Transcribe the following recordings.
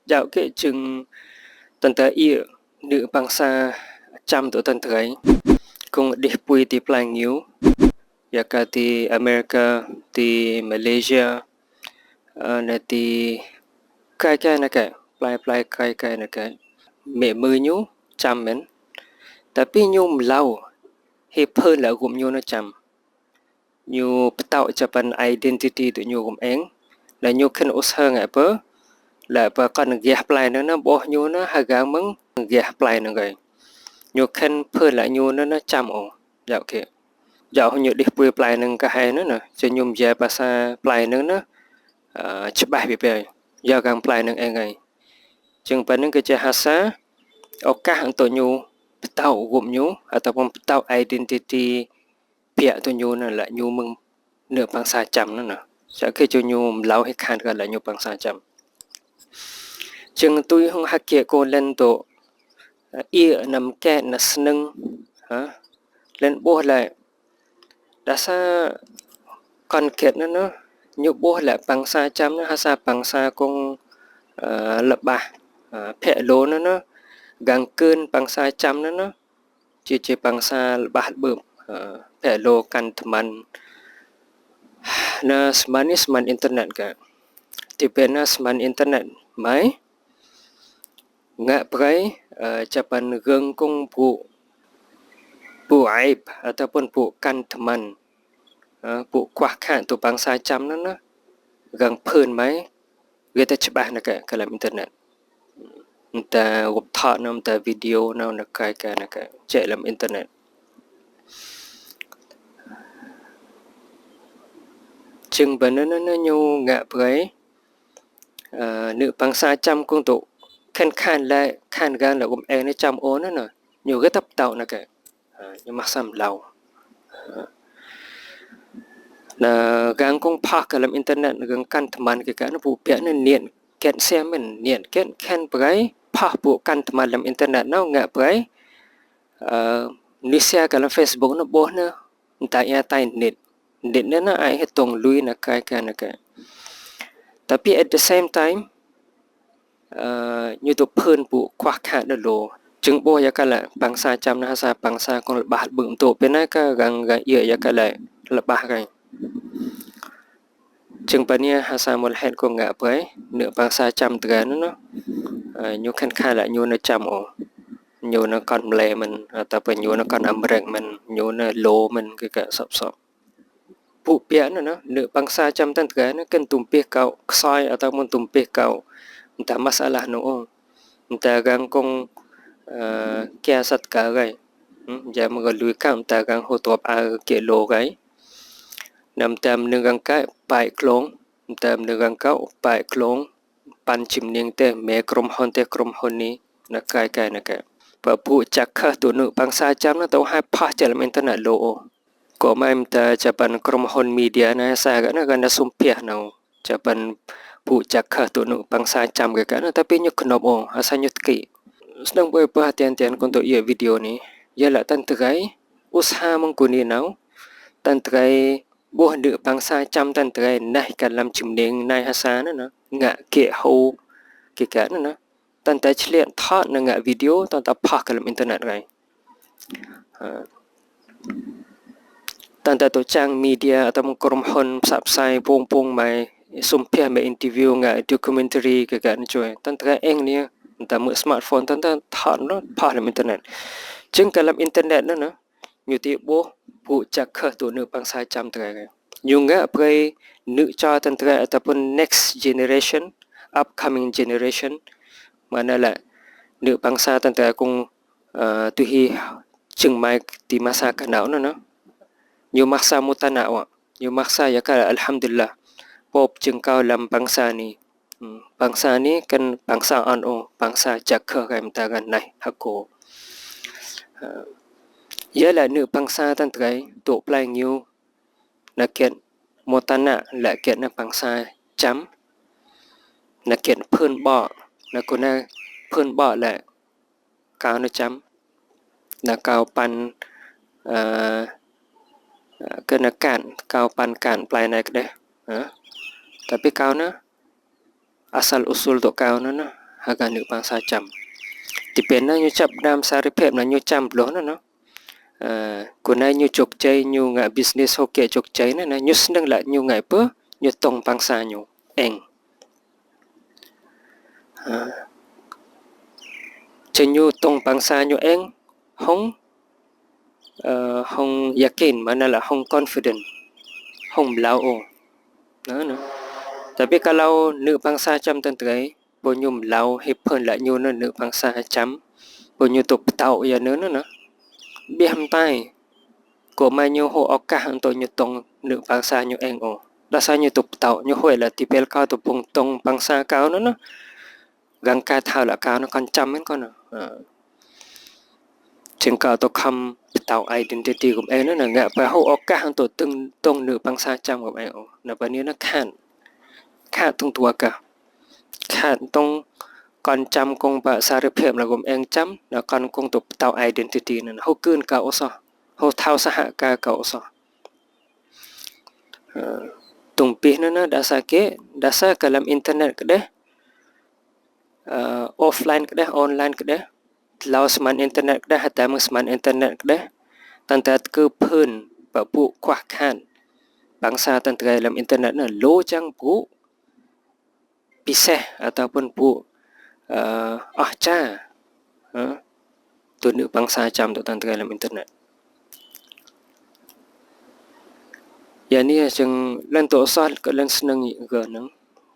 dạo cái chừng tần tờ ia nữ bằng xa trăm tổ tần thời cùng đi bùi thì plai nghiếu ya cả thì America thì Malaysia nè thì cái nè cái plai cái nè cái mẹ mưa nhú trăm men tapi nyum lau he phơn là gồm nhu nó trăm nhu tạo cho ban identity tụi nhu gồm én là nhu khen usher ngại bớ là bà con ghé play nó bỏ nhu nó hà gang mắng ghé play nó rồi nhu khen phơn là nhu nó trăm ổ dạo kia dạo nhu đi bùi play nó cả hai nó nè cho nhum về bà sa play nó chụp bài bề dạo gang play nó én rồi chừng bà nó cái chơi hasa ở cả hàng tụi nhu tạo gồm nhu ataupun tạo identity pihak tu nyu là nyu mừng nửa bằng xa chậm nữa nè sẽ khi cho nyu lau hay khan gọi là nyu bằng xa chậm chừng tôi không hắc kia cô lên tổ ia nằm kẹt là sưng hả lên bố lại đã sa còn kẹt nó nyu bố lại bằng xa chậm nó sa bằng xa con lập bà phe lố nó gang cơn bằng xa chậm nó chỉ bằng xa bát bơm Hello kan teman na seman internet ka tipe na seman internet mai ngak prai capan geung kung pu aib ataupun pu kan teman pu kuah khan tu bangsa cham nan na gang pheun mai kita cebah na ka dalam internet entah website nam ta video nam na kai ka na ka cek dalam internet chừng bần nó nhu ngạ bấy nữ bằng xa trăm công tụ khan lại khan gan là gồm em nó trăm ố nó nè nhiều cái tập tạo nè kệ nhưng mà xăm lầu là gang công park làm internet gang kan teman cái nó phụ bẻ nó niệm kẹn xem mình niệm kẹn khan bấy park phụ kan teman làm internet nó ngạ bấy Indonesia cái làm Facebook nó bố nó tại ya tai niệm định nó ai hết tông lui na cái na cái tapi at the same time như tụ phơn phụ khoác khá đờ lồ chứng bố ya cái là bằng xa trăm na sa bằng xa con bát bự tổ bên này cái gang ia ya cái là bát cái chứng bên này ha sa một hẹn con ngạ với nửa bằng xa trăm từ nó nhu khăn khai lại nhu nó trăm ổ nhu nó còn lệ mình tập nhu nó còn âm rừng mình nhu nó lô mình cái sọp phụ bia nó nửa bằng xa trăm tan cái nó cần tùm bia cậu soi ataupun tùm bia cậu entah masalah no entah gang kong kia sat ka gai ja magalui ka entah gang hotop a ke lo gai nam tam nương gang ka pai klong tam nương gang ka pai klong pan chim ning te me krom hon ni na kai na ka pa pu chak kha tu nửa bằng xa trăm nó tau hai pa dalam internet lo ko mai ta japan krom hon media na sa ga na ganda sumpia nau japan pu jakha tu nu bangsa cham ga kan tapi nyuk knob asa nyut ki sedang perhatian-hatian untuk ia video ni ialah tan terai usaha mengkuni nau tan terai buh de bangsa cham tan terai nai kan lam chimning nai hasa na nga ke ho ke kan na tan ta chlian thot na nga video tan ta phak dalam internet rai tanda tu trang media atau krom hon subscribe pung mai sumpia mai interview nga documentary ke kan joy tanda eng ni tanda mu smartphone tanda thon no pa dalam internet chừng dalam internet nó nyu ti bo pu chak kha tu nu bang sa cham tra nyu nga prai nu cha tanda ataupun next generation upcoming generation mana la nu bangsa tanda kung tu hi chừng mai di masa kanau no nyu maksa mutana wa nyu maksa ya ka alhamdulillah pop jengkau lam bangsa ni kan bangsa an bangsa jakha kam tagan nai hako ya nu bangsa tan trai to plai nyu na ken mutana la ken na bangsa cham na ken phơn bo na kona phơn bo la cao na cham na cao pan kena kan kau pan kan plai naik deh tapi kau na asal usul tu kau na หากนึกบางสาจำที่เป็นนะอยู่จับดามสารเพบนะอยู่จำปลอนะเนาะคนไหนอยู่จกใจอยู่งะ business โอเคจกใจนะอยู่senangละอยู่ไงเปอยู่ตรงบางสาอยู่เองจะอยู่ตรงบางสาอยู่เองห้องyakin mana lah hong confident hong laoนะ tapi kalauนึกบางสาจำตันไตรบ่ยุ่มเล่าให้เพิ่นละอยู่นึกบางสาจำบ่อยู่ตกเต่าอย่างนั้นนะเบี้ยมใต้ก็มาอยู่โหโอกาสอันตัวอยู่ตรงนึกบางสาอยู่เองแล้วสาอยู่ตกเต่าอยู่ห้วยละที่เปลเก้าตัวปงตรงบางสาเก้านั้นนะกังกาเท่าละเก้านะก่อนจำมันก่อนจึงเก้าตัวคำเต่า identity ของเองนั่นน่ะงะไปโหโอกาสอันตัวตึงตรงนึกบางสาจำของเองนะบัดนี้นะขาดตรงตัวกะขาดตรงก่อนจำคงภาษาเพิ่มแล้วก็เองจำแล้วก่อนคงตัวเต่า identity นั่นเฮาเกินเก่าซะเฮาเท่าสหกาเก่าซะตรงปีนั้นนะดาษาเกดาษา dalam internet ก็ได้offline ก็ได้ online ก็ได้เราสมันอินเทอร์เน็ตก็ได้แต่มึงสมันอินเทอร์เน็ตก็ได้ตั้งแต่คือเพิ่นปะปุควักคันบางสาตั้งแต่ dalam internet น่ะโลจังปุpisah ataupun pu ahca tuนึกบางสาจำตัวตั้งแต่ dalam internet อย่างนี้จึงเล่นตัวซอดก็เล่นสนึงอีกก็นึง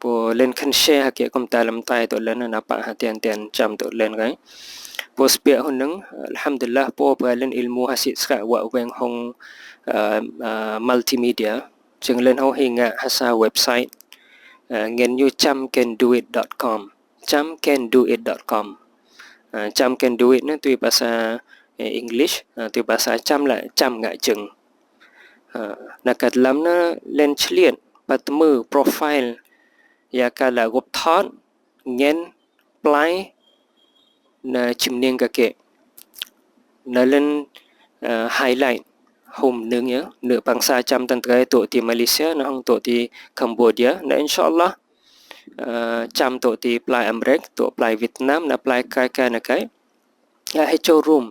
พอเล่นคันแชร์เกี่ยวกับตาลำตายตัวเล่นนะปะหาเตียนจำตัวเล่นไงพอสเปียคนนึงอัลฮัมดุลิลละห์พอไปเล่นอิลมูฮัสิสกะว่าแวงของมัลติมีเดียจึงเล่นเฮาให้งะภาษาเว็บไซต์เงินอยู่jamcandoit.com jamcandoit.com jamcandoit นั่นตัวภาษาEnglish ตัวภาษาจำละจำงะจึงนักดั้มนะเล่นเฉลียนปัตมือโปรไฟล์ยากาละกบทอนเงินปลายนะชิมเนียงกะเกะนะเล่นไฮไลท์หุ่มนึงเนี่ยเนื้อบางสาจำตั้งแต่ตัวที่มาเลเซียนะห้องตัวที่คัมโบเดียนะอินชาอัลลอฮ์จำตัวที่ปลายอเมริกตัวปลายเวียดนามนะปลายไกลๆนะไกอย่าให้โจรุม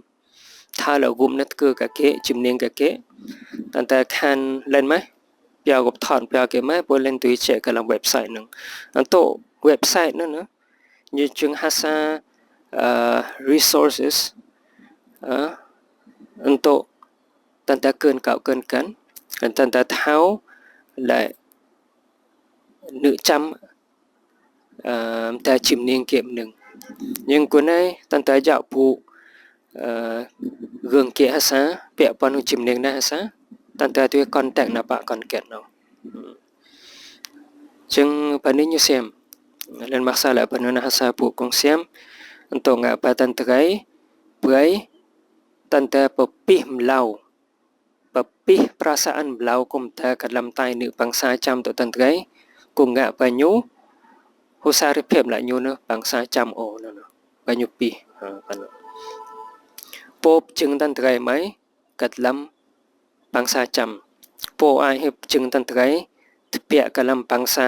ถ้าเรากุมนัดคือกะเกะชิมเนียงกะเกะตั้งแต่คันเล่นไหมเปียกับถอนเปียเกะไหมบนเล่นตัวเช็คกับเว็บไซต์นึงอันโตเว็บไซต์นั่นนะอยู่จึงหาซาresources untuk tanda keun kan dan tanda tahu là nữ chăm ta chim niên kiệm nừng nhưng của này tanda dạo phụ gương kia hasa bẹ pon chim niên na hasa tanda tu contact na pak contact no jeung panin như xem lên masalah panuna hasa pu kong xem untuk ngapa tantrai puai tanda pepih melau pepih perasaan belau kumta dalam taiนึกบางสาจำตัวตันไตรกุงะปะญูฮูซาริเพบละญูเนาะบางสาจำโอเนาะปะญูปีปะเนาะปบจึงตันไตรไหมกัดลำบางสาจำโปอายเฮบจึงตันไตรทเปียกะลำบางสา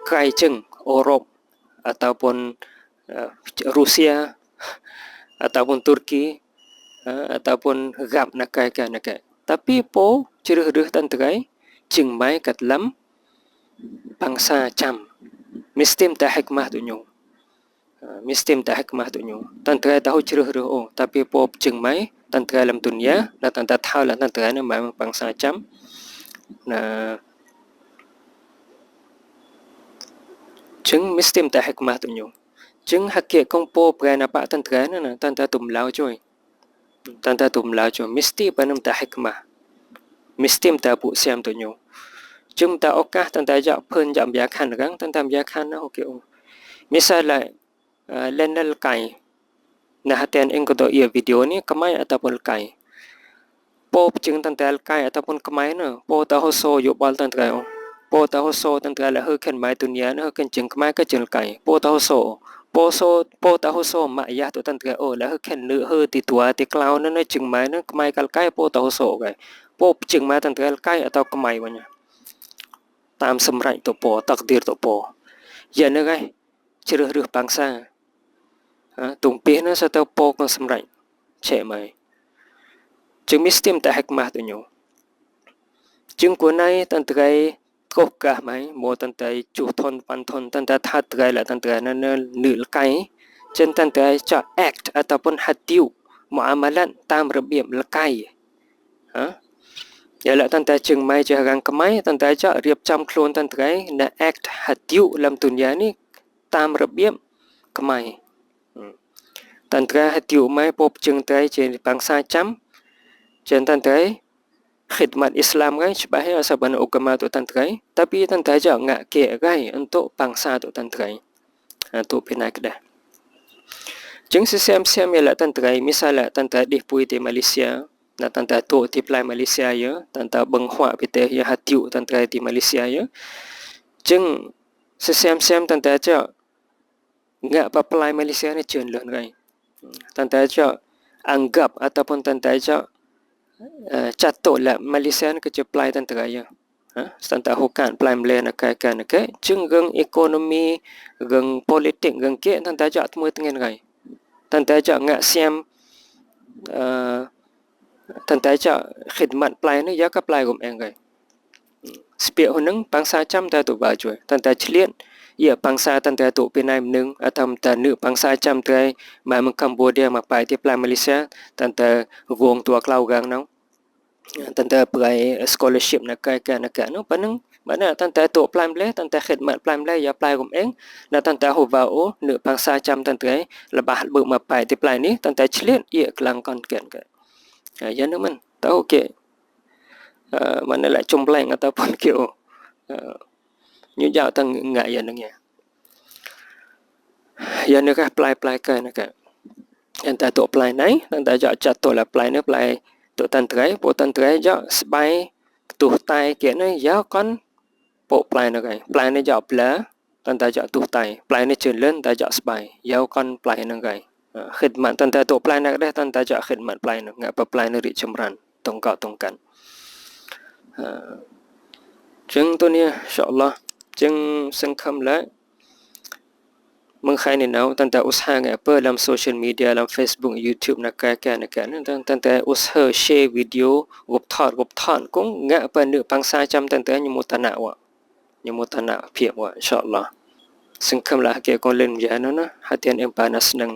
ไกลจึงโอรบ ataupun Rusia ataupun Turki ataupun gap nakai tapi po cereuh tantrai jeung mai kat lam bangsa cam mistim ta hikmah tu nyu tantrai tahu cereuh tapi po jeung mai tantrai lam dunia na tanta thau la tantrai na mai bangsa cam na jeung mistim ta hikmah tu nyu jeung hakikat kong po prana pa tantrai na tanta tum lao joy tanta tum lao jo mesti panam ta hikmah mesti ta pu siam tu nyu jeung ta okah tanta ja pheun jam ya khan rang tanta ya khan na okey misal lenal kai na haten engko to ia video ni kamai ataupun kai po jeung tanta kai ataupun kamai na po ta ho so yo bal tanta po ta ho so tanta la heu khan mai dunia na heu khan jeung kamai ka jeung kai po ta ho so po ta ho so ma ya to tanta la heu khan nu heu ti tua ti klau na na jeung mai na kamai kal kai po ta ho so kai po jeung mai tanta kai atau kamai wa nya ตามสำไรตัวปอตักดีรตัวปออย่านะไง ជ្រើសរើសបាំងសាទងពេលណាសតើពោកនឹងសម្រេចឆែម៉ៃจึงมีสติมแต่หักมาตัวอยู่จึงกว่าในตั้งแต่กบกะไหมโมตั้งแต่จุทนปันทนตั้งแต่ทัดไกและตั้งแต่นั้นหนือไกจนตั้งแต่จะ act ataupun hadiu muamalat ตามระเบียบละไกอย่าละตั้งแต่จึงไม่จะรังกะไหมตั้งแต่จะเรียบจำโคลนตั้งแต่ใน act hadiu ลำตุนยานี่ตามระเบียบกะไหมตั้งแต่ hadiu ไม่พบจึงแต่จะบางสายจำจนตั้งแต่khidmat Islam kan sebagai asaban agama tu tantrai tapi tantai ja ngak ke gai untuk bangsa tu tantrai tu pinai kedah jeng sesiam-siam ialah tantrai misalnya tantai di pui di Malaysia na tantai tu di plai Malaysia ya tantai benghua pite ya hatiu tantrai di Malaysia ya jeng sesiam-siam tantai ja ngak pa plai Malaysia ni jeun leun gai tantai ja anggap ataupun tantai ja jatuh lah Malaysia ni kerja pelai tentera ya tentang hukan pelai Malaysia nak kan ke jeung geng ekonomi geng politik geng ke tentang jak temu tengen gai tentang jak ngak siam tentang jak khidmat pelai ni ya ka pelai gom eng gai spiak huneng bangsa jam ta tu ba joi tentang chlien ya bangsa tentang tu pinai meneng atau tentang nu bangsa jam tai mai meng Cambodia ma pai ti pelai Malaysia tentang wong tua klau gang nau tentang pelai scholarship nak kan no paneng mana tentang tu pelai Malaysia tentang khidmat pelai Malaysia ya pelai gom eng na tentang hovao nu bangsa jam tentang lebah bu ma pai ti pelai ni tentang chlien ya kelang kon kan ke ya no man tahu ke mana lại combleng ataupun kiểu như dạo tầng ngại ya nang ya ya no ka plai ka na ka enta tu plai nai tentang ja jatuh la plai ne plai tu tantrai po tantrai ja sbai tu tai ke ne ya kon po plai na kai plai ne ja pla tentang ja tu tai plai ne chön leun ta ja sbai ya kon plai na kai khidmat tentang tu plai na dah tentang ja khidmat plai na ngak pa plai ne ri chamran tong ka tong kanจึงตัวนี้อินชาอัลลอฮ์จึงสังคมละมึงใครเนี่ยเอาตั้งแต่อุตสาหะเปิดลำโซเชียลมีเดียลำ Facebook YouTube นักการตั้งแต่อุตสาหะแชร์วิดีโอกบทอดก็งะเปิดเนื้อพังสาจำตั้งแต่ยมุตนะวะยมุตนะเพียบวะอินชาอัลลอฮ์สังคมละเกี่ยวกับเล่นยานะนะหาเตียนเอ็มปานัสนัง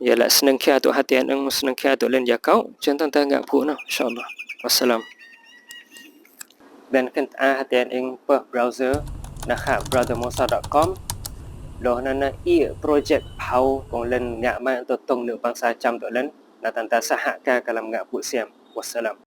อย่าละสนังแค่ตัวหาเตียนเอ็มสนังแค่ตัวเล่นยาเก้าจนตั้งแต่งะผู้นะอินชาอัลลอฮ์วัสสลาม dan kenta hatian ing per browser nakha browsermosa.com โดยนั้นอีโปรเจกต์เผาของเล่นงะมาตัวตรงเนื้อบางสาจำตัวเล่นนาตันตาสหกากำลังงะผู้เสียมวัสสลาม